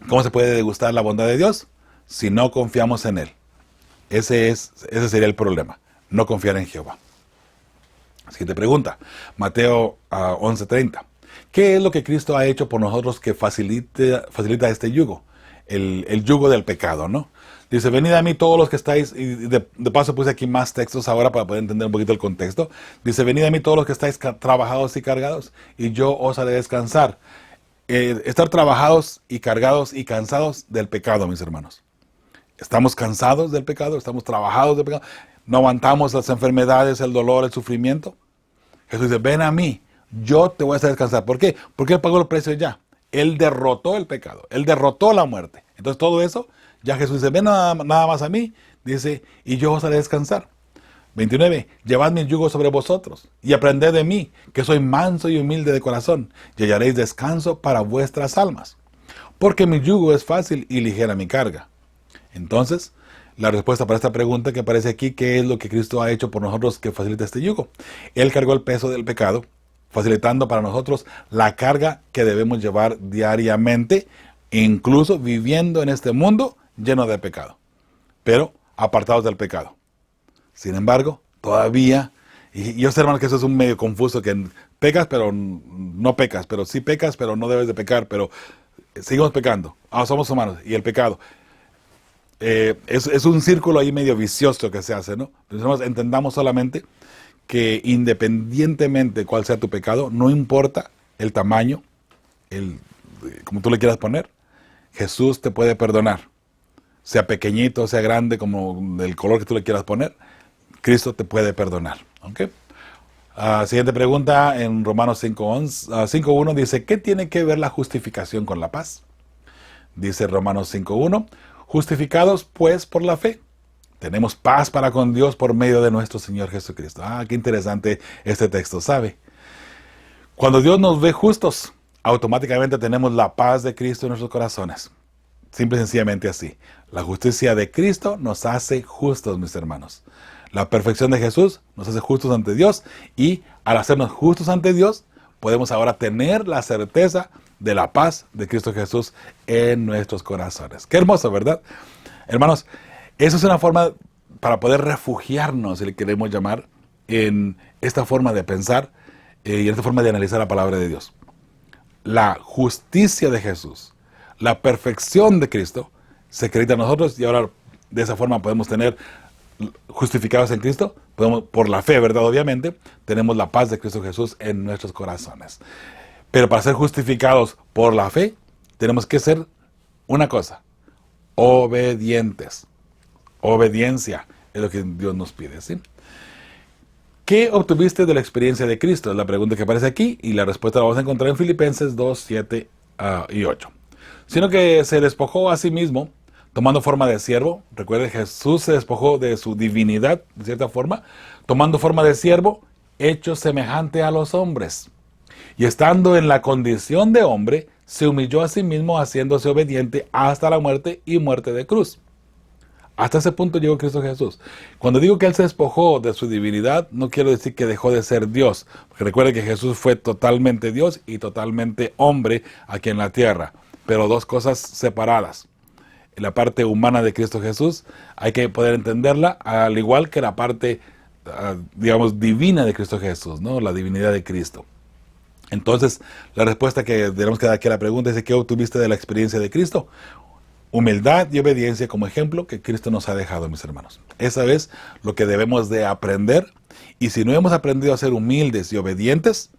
¿cómo se puede degustar la bondad de Dios? Si no confiamos en Él. Ese sería el problema, no confiar en Jehová. Siguiente pregunta, Mateo 11:30. ¿Qué es lo que Cristo ha hecho por nosotros que facilita este yugo? El yugo del pecado, ¿no? Dice, venid a mí todos los que estáis, y de paso puse aquí más textos ahora para poder entender un poquito el contexto. Dice, venid a mí todos los que estáis trabajados y cargados, y yo os haré descansar. Estar trabajados y cargados y cansados del pecado, mis hermanos. Estamos cansados del pecado, estamos trabajados del pecado, no aguantamos las enfermedades, el dolor, el sufrimiento. Jesús dice, ven a mí, yo te voy a hacer descansar. ¿Por qué? Porque Él pagó el precio ya. Él derrotó el pecado, Él derrotó la muerte. Entonces todo eso, ya Jesús dice, ven nada más a mí, dice, y yo os haré descansar. 29, llevad mi yugo sobre vosotros, y aprended de mí, que soy manso y humilde de corazón, y hallaréis descanso para vuestras almas. Porque mi yugo es fácil y ligera mi carga. Entonces, la respuesta para esta pregunta que aparece aquí, ¿qué es lo que Cristo ha hecho por nosotros que facilita este yugo? Él cargó el peso del pecado, facilitando para nosotros la carga que debemos llevar diariamente, incluso viviendo en este mundo lleno de pecado, pero apartados del pecado. Sin embargo, todavía, y yo sé, hermano, que eso es un medio confuso, que pecas pero no pecas, pero sí pecas pero no debes de pecar, pero seguimos pecando. Somos humanos, y el pecado es un círculo ahí medio vicioso que se hace, ¿no? Entonces, entendamos solamente que independientemente cuál sea tu pecado, no importa el tamaño, como tú le quieras poner, Jesús te puede perdonar. Sea pequeñito, sea grande, como del color que tú le quieras poner, Cristo te puede perdonar. ¿Okay? Siguiente pregunta en Romanos 5:1 dice, ¿qué tiene que ver la justificación con la paz? Dice Romanos 5:1, justificados pues por la fe, tenemos paz para con Dios por medio de nuestro Señor Jesucristo. Qué interesante este texto, ¿sabe? Cuando Dios nos ve justos, automáticamente tenemos la paz de Cristo en nuestros corazones. Simple y sencillamente así. La justicia de Cristo nos hace justos, mis hermanos. La perfección de Jesús nos hace justos ante Dios y al hacernos justos ante Dios, podemos ahora tener la certeza de la paz de Cristo Jesús en nuestros corazones. Qué hermoso, ¿verdad? Hermanos, eso es una forma para poder refugiarnos, si le queremos llamar, en esta forma de pensar y en esta forma de analizar la palabra de Dios. La justicia de Jesús, la perfección de Cristo, se acredita a nosotros y ahora de esa forma podemos tener justificados en Cristo, podemos, por la fe, ¿verdad? Obviamente, tenemos la paz de Cristo Jesús en nuestros corazones. Pero para ser justificados por la fe, tenemos que ser una cosa, obedientes. Obediencia es lo que Dios nos pide, ¿sí? ¿Qué obtuviste de la experiencia de Cristo? Es la pregunta que aparece aquí y la respuesta la vamos a encontrar en Filipenses 2, 7 y 8. Sino que se despojó a sí mismo, tomando forma de siervo. Recuerde, Jesús se despojó de su divinidad, de cierta forma, tomando forma de siervo, hecho semejante a los hombres. Y estando en la condición de hombre, se humilló a sí mismo, haciéndose obediente hasta la muerte y muerte de cruz. Hasta ese punto llegó Cristo Jesús. Cuando digo que Él se despojó de su divinidad, no quiero decir que dejó de ser Dios. Porque recuerde que Jesús fue totalmente Dios y totalmente hombre aquí en la tierra. Pero dos cosas separadas. La parte humana de Cristo Jesús hay que poder entenderla, al igual que la parte, digamos, divina de Cristo Jesús, ¿no? La divinidad de Cristo. Entonces, la respuesta que tenemos que dar aquí a la pregunta es: ¿qué obtuviste de la experiencia de Cristo? Humildad y obediencia como ejemplo que Cristo nos ha dejado, mis hermanos. Esa es lo que debemos de aprender. Y si no hemos aprendido a ser humildes y obedientes,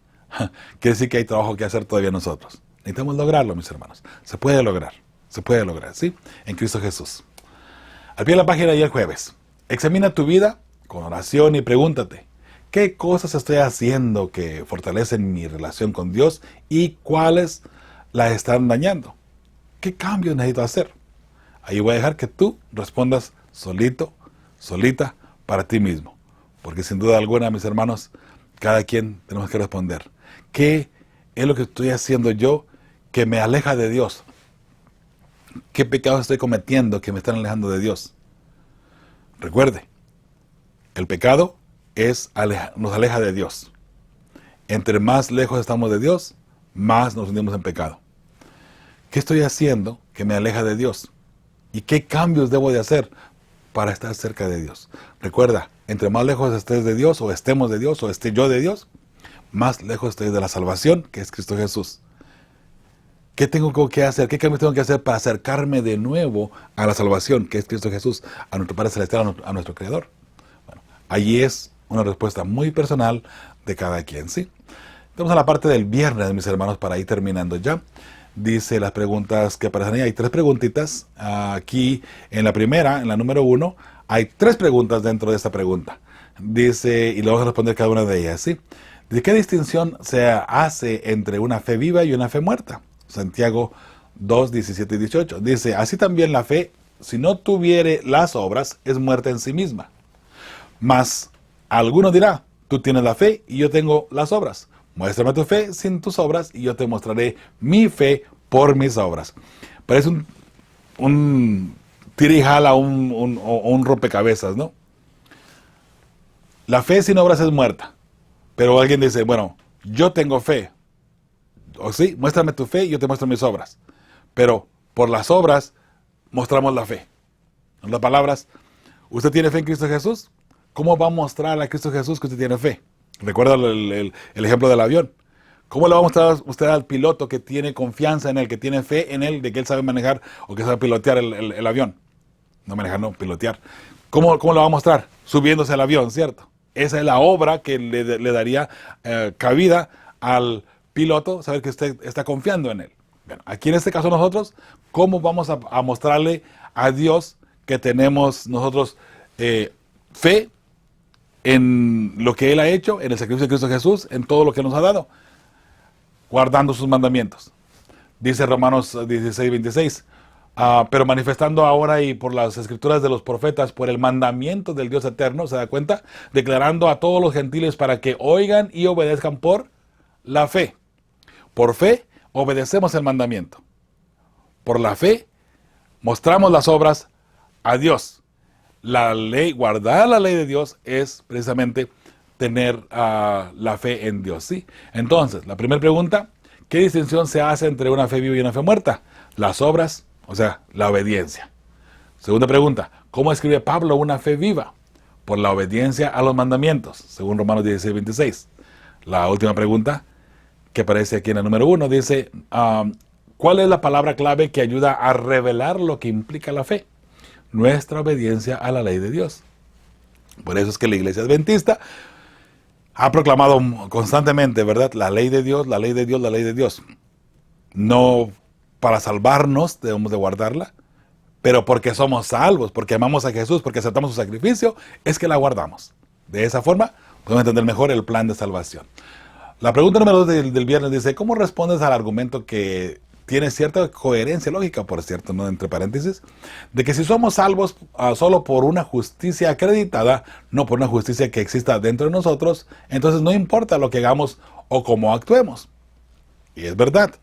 quiere decir que hay trabajo que hacer todavía nosotros. Necesitamos lograrlo, mis hermanos. Se puede lograr, ¿sí? En Cristo Jesús. Al pie de la página y el jueves. Examina tu vida con oración y pregúntate: ¿qué cosas estoy haciendo que fortalecen mi relación con Dios y cuáles la están dañando? ¿Qué cambios necesito hacer? Ahí voy a dejar que tú respondas solito, solita, para ti mismo. Porque sin duda alguna, mis hermanos, cada quien tenemos que responder. ¿Qué es lo que estoy haciendo yo que me aleja de Dios? ¿Qué pecados estoy cometiendo que me están alejando de Dios? Recuerde, el pecado nos aleja de Dios. Entre más lejos estamos de Dios, más nos hundimos en pecado. ¿Qué estoy haciendo que me aleja de Dios? ¿Y qué cambios debo de hacer para estar cerca de Dios? Recuerda, entre más lejos estés de Dios, o estemos de Dios, o esté yo de Dios, más lejos estoy de la salvación, que es Cristo Jesús. ¿Qué tengo que hacer? ¿Qué cambios tengo que hacer para acercarme de nuevo a la salvación, que es Cristo Jesús, a nuestro Padre Celestial, a nuestro Creador? Bueno, allí es una respuesta muy personal de cada quien, ¿sí? Vamos a la parte del viernes, mis hermanos, para ir terminando ya. Dice las preguntas que aparecen ahí. Hay 3 preguntitas. Aquí en la primera, en la número 1, hay 3 preguntas dentro de esta pregunta. Dice, y le vamos a responder cada una de ellas, ¿sí? ¿De qué distinción se hace entre una fe viva y una fe muerta? Santiago 2, 17 y 18. Dice, así también la fe, si no tuviere las obras, es muerta en sí misma. Mas alguno dirá, tú tienes la fe y yo tengo las obras. Muéstrame tu fe sin tus obras y yo te mostraré mi fe por mis obras. Parece un tira y jala, un rompecabezas, ¿no? La fe sin obras es muerta. Pero alguien dice, bueno, yo tengo fe. O sí, muéstrame tu fe y yo te muestro mis obras. Pero por las obras mostramos la fe. En otras palabras, ¿usted tiene fe en Cristo Jesús? ¿Cómo va a mostrar a Cristo Jesús que usted tiene fe? Recuerda el ejemplo del avión. ¿Cómo le va a mostrar usted al piloto que tiene confianza en él, que tiene fe en él, de que él sabe manejar o que sabe pilotear el avión? No manejar, no, pilotear. ¿Cómo lo va a mostrar? Subiéndose al avión, ¿cierto? Esa es la obra que le daría cabida al piloto saber que usted está confiando en Él. Bueno, aquí en este caso nosotros, ¿cómo vamos a mostrarle a Dios que tenemos nosotros fe en lo que Él ha hecho, en el sacrificio de Cristo Jesús, en todo lo que nos ha dado? Guardando sus mandamientos. Dice Romanos 16:26, pero manifestando ahora y por las escrituras de los profetas, por el mandamiento del Dios eterno, ¿se da cuenta? Declarando a todos los gentiles para que oigan y obedezcan por la fe. Por fe obedecemos el mandamiento. Por la fe mostramos las obras a Dios. La ley, guardar la ley de Dios es precisamente tener la fe en Dios, ¿sí? Entonces, la primera pregunta, ¿qué distinción se hace entre una fe viva y una fe muerta? Las obras, o sea, la obediencia. Segunda pregunta, ¿cómo escribe Pablo una fe viva? Por la obediencia a los mandamientos, según Romanos 16:26. La última pregunta, que aparece aquí en el número 1, dice, ¿cuál es la palabra clave que ayuda a revelar lo que implica la fe? Nuestra obediencia a la ley de Dios. Por eso es que la Iglesia Adventista ha proclamado constantemente, ¿verdad? La ley de Dios, la ley de Dios, la ley de Dios. No para salvarnos debemos de guardarla, pero porque somos salvos, porque amamos a Jesús, porque aceptamos su sacrificio, es que la guardamos. De esa forma podemos entender mejor el plan de salvación. La pregunta número 2 del viernes dice, ¿cómo respondes al argumento que tiene cierta coherencia lógica, por cierto, ¿no? Entre paréntesis, de que si somos salvos solo por una justicia acreditada, no por una justicia que exista dentro de nosotros, entonces no importa lo que hagamos o cómo actuemos? Y es verdad,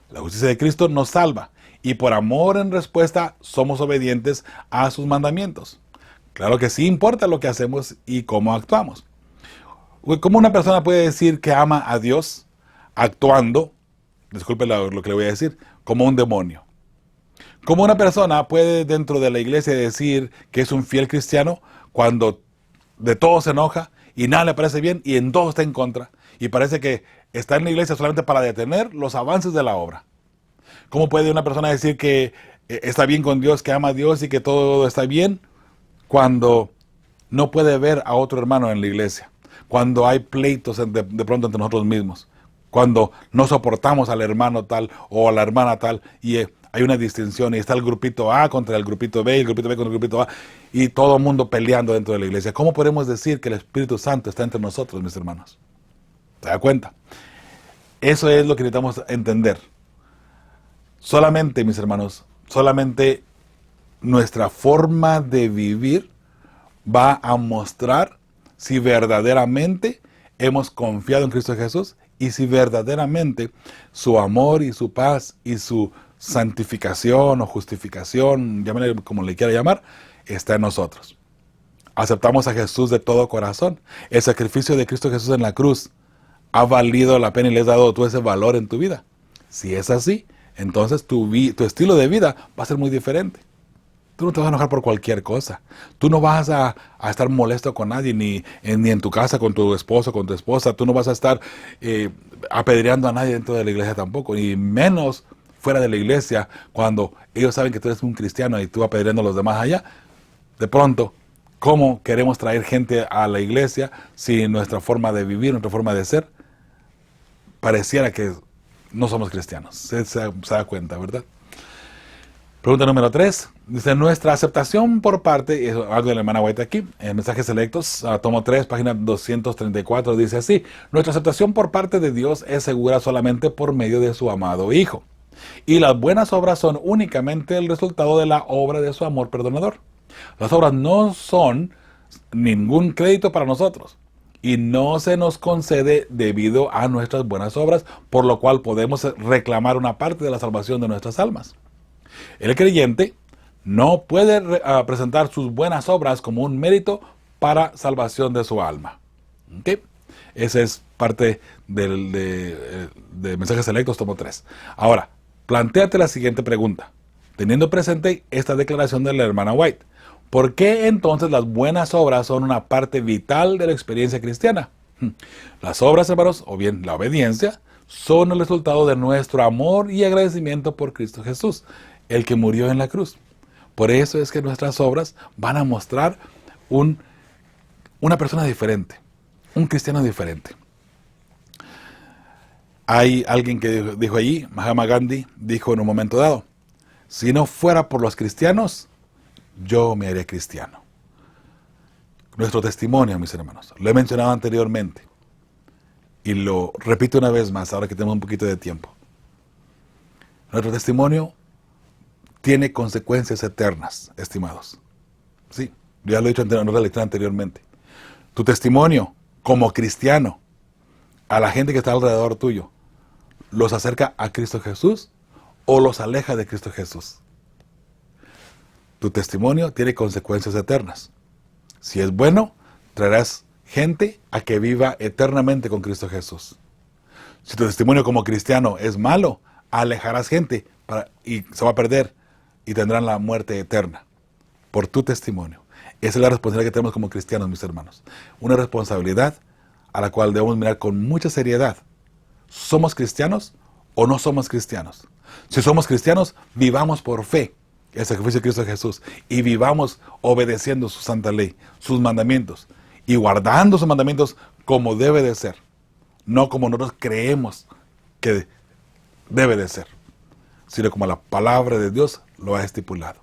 la justicia de Cristo nos salva, y por amor en respuesta somos obedientes a sus mandamientos. Claro que sí importa lo que hacemos y cómo actuamos. ¿Cómo una persona puede decir que ama a Dios actuando, disculpe lo que le voy a decir, como un demonio? ¿Cómo una persona puede dentro de la iglesia decir que es un fiel cristiano cuando de todo se enoja y nada le parece bien y en todo está en contra? Y parece que está en la iglesia solamente para detener los avances de la obra. ¿Cómo puede una persona decir que está bien con Dios, que ama a Dios y que todo está bien cuando no puede ver a otro hermano en la iglesia? Cuando hay pleitos de pronto entre nosotros mismos, cuando no soportamos al hermano tal o a la hermana tal y hay una distinción y está el grupito A contra el grupito B y el grupito B contra el grupito A y todo el mundo peleando dentro de la iglesia. ¿Cómo podemos decir que el Espíritu Santo está entre nosotros, mis hermanos? ¿Se da cuenta? Eso es lo que necesitamos entender. Solamente, mis hermanos, solamente nuestra forma de vivir va a mostrar si verdaderamente hemos confiado en Cristo Jesús y si verdaderamente su amor y su paz y su santificación o justificación, llámale como le quiera llamar, está en nosotros. Aceptamos a Jesús de todo corazón. El sacrificio de Cristo Jesús en la cruz ha valido la pena y le has dado tú ese valor en tu vida. Si es así, entonces tu estilo de vida va a ser muy diferente. Tú no te vas a enojar por cualquier cosa. Tú no vas a estar molesto con nadie, ni en tu casa con tu esposo, con tu esposa. Tú no vas a estar apedreando a nadie dentro de la iglesia tampoco, ni menos fuera de la iglesia cuando ellos saben que tú eres un cristiano y tú apedreando a los demás allá. De pronto, ¿cómo queremos traer gente a la iglesia si nuestra forma de vivir, nuestra forma de ser, pareciera que no somos cristianos? Se da cuenta, ¿verdad? Pregunta número 3. Dice, nuestra aceptación por parte, es algo de la hermana White aquí, en Mensajes Selectos, tomo 3, página 234, dice así, nuestra aceptación por parte de Dios es segura solamente por medio de su amado Hijo. Y las buenas obras son únicamente el resultado de la obra de su amor perdonador. Las obras no son ningún crédito para nosotros y no se nos concede debido a nuestras buenas obras, por lo cual podemos reclamar una parte de la salvación de nuestras almas. El creyente no puede presentar sus buenas obras como un mérito para salvación de su alma. ¿Okay? Esa es parte de Mensajes Selectos, tomo 3. Ahora, plantéate la siguiente pregunta, teniendo presente esta declaración de la hermana White. ¿Por qué entonces las buenas obras son una parte vital de la experiencia cristiana? Las obras, hermanos, o bien la obediencia, son el resultado de nuestro amor y agradecimiento por Cristo Jesús, el que murió en la cruz. Por eso es que nuestras obras van a mostrar una persona diferente, un cristiano diferente. Hay alguien que dijo allí, Mahatma Gandhi, dijo en un momento dado, si no fuera por los cristianos, yo me haría cristiano. Nuestro testimonio, mis hermanos, lo he mencionado anteriormente y lo repito una vez más, ahora que tenemos un poquito de tiempo. Nuestro testimonio tiene consecuencias eternas, estimados. Sí, ya lo he dicho en otra lectura anteriormente. Tu testimonio como cristiano a la gente que está alrededor tuyo, ¿los acerca a Cristo Jesús o los aleja de Cristo Jesús? Tu testimonio tiene consecuencias eternas. Si es bueno, traerás gente a que viva eternamente con Cristo Jesús. Si tu testimonio como cristiano es malo, alejarás gente y se va a perder y tendrán la muerte eterna por tu testimonio. Esa es la responsabilidad que tenemos como cristianos, mis hermanos. Una responsabilidad a la cual debemos mirar con mucha seriedad. ¿Somos cristianos o no somos cristianos? Si somos cristianos, vivamos por fe el sacrificio de Cristo Jesús y vivamos obedeciendo su santa ley, sus mandamientos y guardando sus mandamientos como debe de ser, no como nosotros creemos que debe de ser, sino como la palabra de Dios lo ha estipulado.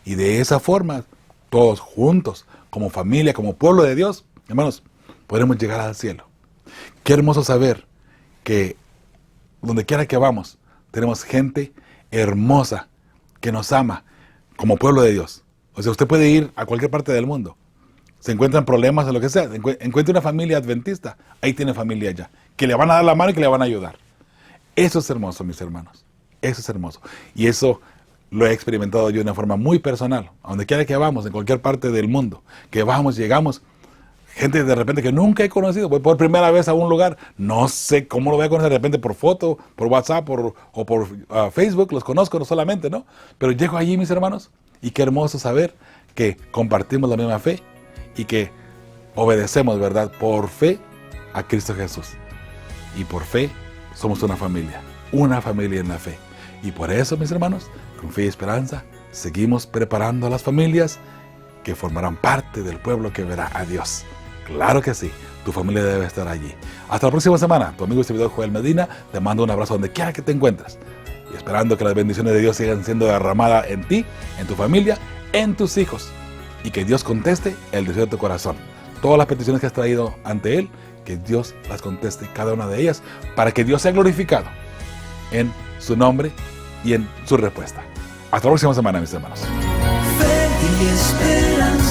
Y de esa forma, todos juntos, como familia, como pueblo de Dios, hermanos, podremos llegar al cielo. Qué hermoso saber que donde quiera que vamos, tenemos gente hermosa que nos ama como pueblo de Dios. O sea, usted puede ir a cualquier parte del mundo. Se encuentran problemas o lo que sea. Encuentre una familia adventista. Ahí tiene familia ya. Que le van a dar la mano y que le van a ayudar. Eso es hermoso, mis hermanos. Eso es hermoso. Y eso lo he experimentado yo de una forma muy personal. A donde quiera que vamos, en cualquier parte del mundo. Que vamos, llegamos. Gente de repente que nunca he conocido, voy por primera vez a un lugar, no sé cómo lo voy a conocer de repente por foto, por WhatsApp o por Facebook, los conozco no solamente, ¿no? Pero llego allí, mis hermanos, y qué hermoso saber que compartimos la misma fe y que obedecemos, ¿verdad? Por fe a Cristo Jesús. Y por fe somos una familia en la fe. Y por eso, mis hermanos, con fe y esperanza, seguimos preparando a las familias que formarán parte del pueblo que verá a Dios. Claro que sí, tu familia debe estar allí. Hasta la próxima semana, tu amigo y servidor Joel Medina, te mando un abrazo donde quiera que te encuentres. Y esperando que las bendiciones de Dios sigan siendo derramadas en ti, en tu familia, en tus hijos. Y que Dios conteste el deseo de tu corazón. Todas las peticiones que has traído ante Él, que Dios las conteste cada una de ellas, para que Dios sea glorificado en su nombre y en su respuesta. Hasta la próxima semana, mis hermanos. Fe y esperanza.